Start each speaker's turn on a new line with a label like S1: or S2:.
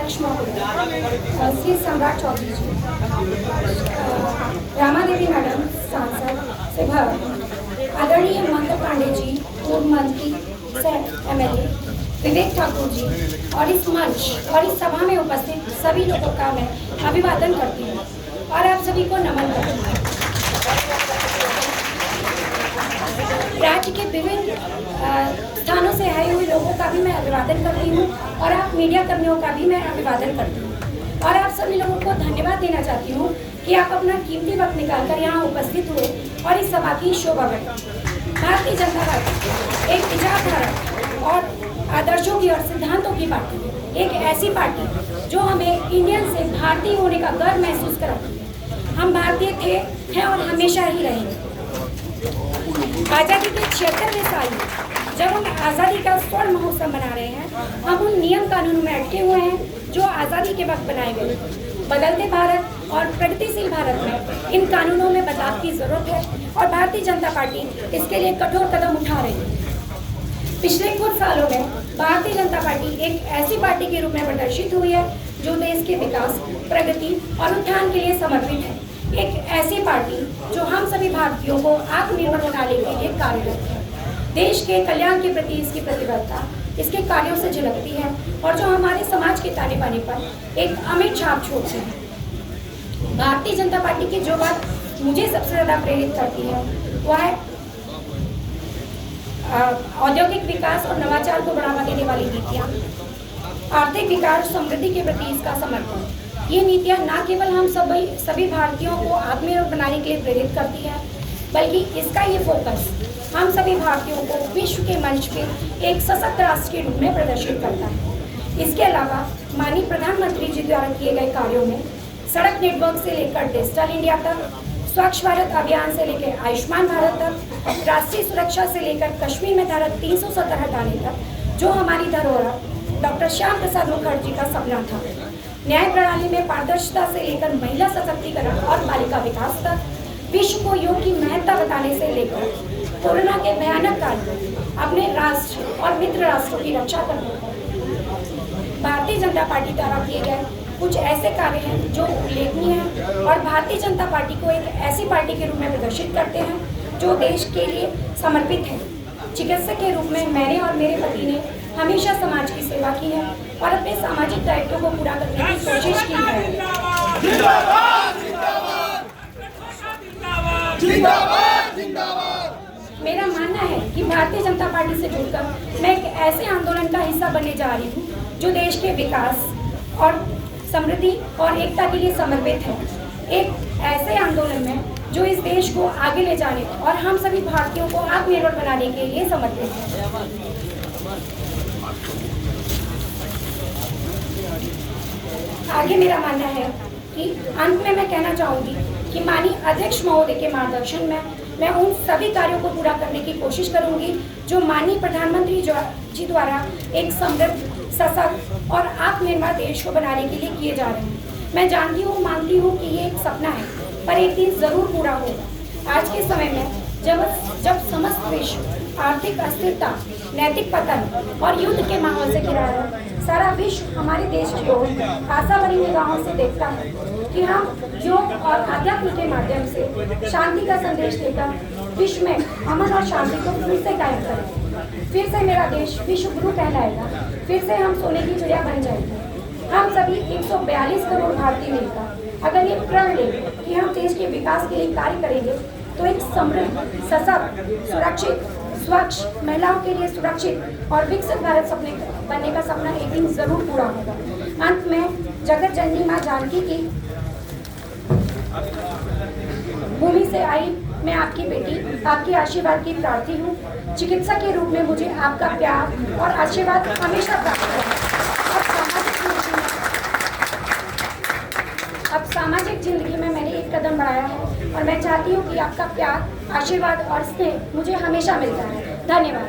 S1: अध्यक्ष महोदय श्री सम्राट चौधरी जी, रामा देवी मैडम सांसद से आदरणीय मंगल पांडे जी पूर्व मंत्री से MLA, विवेक ठाकुर जी और इस मंच और इस सभा में उपस्थित सभी लोगों का मैं अभिवादन करती हूँ और आप सभी को नमन करती हूँ। राज्य के विभिन्न स्थानों से आए हुए लोगों का भी मैं अभिवादन करती हूँ और आप मीडिया कर्मियों का भी मैं अभिवादन करती हूँ और आप सभी लोगों को धन्यवाद देना चाहती हूँ कि आप अपना कीमती वक्त निकालकर यहाँ उपस्थित हुए और इस सभा की शोभा बढ़ाई। भारतीय जनता पार्टी एक विचारधारा और आदर्शों की और सिद्धांतों की पार्टी, एक ऐसी पार्टी जो हमें इंडियन से भारतीय होने का गर्व महसूस कराती है। हम भारतीय थे, हैं और हमेशा ही रहेंगे। आज़ादी के 76वें साल में जब हम आज़ादी का स्वर्ण महोत्सव मना रहे हैं, हम उन नियम कानूनों में अटके हुए हैं जो आज़ादी के वक्त बनाए गए। बदलते भारत और प्रगतिशील भारत में इन कानूनों में बदलाव की जरूरत है और भारतीय जनता पार्टी इसके लिए कठोर कदम उठा रही है। पिछले कुछ सालों में भारतीय जनता पार्टी एक ऐसी पार्टी के रूप में प्रदर्शित हुई है जो देश के विकास, प्रगति और उत्थान के लिए समर्पित है। एक ऐसी पार्टी जो हम सभी भारतीयों को आत्मनिर्भर बनाने के लिए कार्यरत है। देश के कल्याण के प्रति इसकी प्रतिबद्धता इसके कार्यों से झलकती है और जो हमारे समाज के ताने बाने पर एक अमिट छाप छोड़ती है। भारतीय जनता पार्टी की जो बात मुझे सबसे ज़्यादा प्रेरित करती है वह है औद्योगिक विकास और नवाचार को बढ़ावा देने वाली नीतियाँ, आर्थिक विकास, समृद्धि के प्रति इसका समर्पण। ये नीतियाँ न केवल हम सभी भारतीयों को आत्मनिर्भर बनाने के लिए प्रेरित करती है, बल्कि इसका ये फोकस हम सभी भारतीयों को विश्व के मंच पे एक सशक्त राष्ट्र के रूप में प्रदर्शित करता है। इसके अलावा माननीय प्रधानमंत्री जी द्वारा किए गए कार्यों में सड़क नेटवर्क से लेकर डिजिटल इंडिया तक, स्वच्छ भारत अभियान से लेकर आयुष्मान भारत तक, राष्ट्रीय सुरक्षा से लेकर कश्मीर में धारा 370 हटाने तक, जो हमारी धरोहर डॉक्टर श्याम प्रसाद मुखर्जी का सपना था, न्याय प्रणाली में पारदर्शिता से लेकर महिला सशक्तिकरण और बालिका विकास तक, विश्व को योग की महत्ता बताने से लेकर कोरोना के भयानक काल में अपने राष्ट्र और मित्र राष्ट्रों की रक्षा करने तक, भारतीय जनता पार्टी द्वारा किए गए कुछ ऐसे कार्य हैं जो उल्लेखनीय हैं और भारतीय जनता पार्टी को एक ऐसी पार्टी के रूप में प्रदर्शित करते हैं जो देश के लिए समर्पित है। चिकित्सक के रूप में मैंने और मेरे पति ने हमेशा समाज की सेवा की है और अपने सामाजिक दायित्वों को पूरा करने की कोशिश की है। मेरा मानना है कि भारतीय जनता पार्टी से जुड़कर मैं एक ऐसे आंदोलन का हिस्सा बनने जा रही हूँ जो देश के विकास और समृद्धि और एकता के लिए समर्पित है। एक ऐसे आंदोलन में जो इस देश को आगे ले जाने और हम सभी भारतीयों को आत्मनिर्भर बनाने के लिए समर्पित है। आगे मेरा मानना है कि अंत में मैं कहना चाहूँगी कि माननीय अध्यक्ष महोदय के मार्गदर्शन में मैं उन सभी कार्यों को पूरा करने की कोशिश करूंगी जो माननीय प्रधानमंत्री जी द्वारा एक समृद्ध, सशक्त और आत्मनिर्भर देश को बनाने के लिए किए जा रहे हैं। मैं जानती हूँ, मानती हूँ कि ये एक सपना है, पर एक दिन ज़रूर पूरा होगा। आज के समय में जब समस्त विश्व आर्थिक अस्थिरता, नैतिक पतन और युद्ध के माहौल से घिरा है, सारा विश्व हमारे देश की ओर आशा भरी निगाहों से देखता है कि हम योग और आध्यात्म के माध्यम से शांति का संदेश देकर विश्व में अमन और शांति को फिर से कायम करें। फिर से मेरा देश विश्व गुरु कहलाएगा, फिर से हम सोने की चिड़िया बन जाएंगे। हम सभी 142 करोड़ भारतीय मिलकर अगर ये प्रण लें कि हम देश के विकास के लिए कार्य करेंगे तो एक समृद्ध, सशक्त, सुरक्षित, स्वच्छ, महिलाओं के लिए सुरक्षित और विकसित भारत सपने बनने का सपना एक दिन जरूर पूरा होगा। अंत में जगत जननी माँ जानकी की भूमि से आई मैं आपकी बेटी, आपके आशीर्वाद की प्रार्थी हूँ। चिकित्सक के रूप में मुझे आपका प्यार और आशीर्वाद हमेशा प्राप्त है। अब सामाजिक जिंदगी में मैंने एक कदम बढ़ाया है और मैं चाहती हूँ कि आपका प्यार, आशीर्वाद और स्नेह मुझे हमेशा मिलता है। धन्यवाद।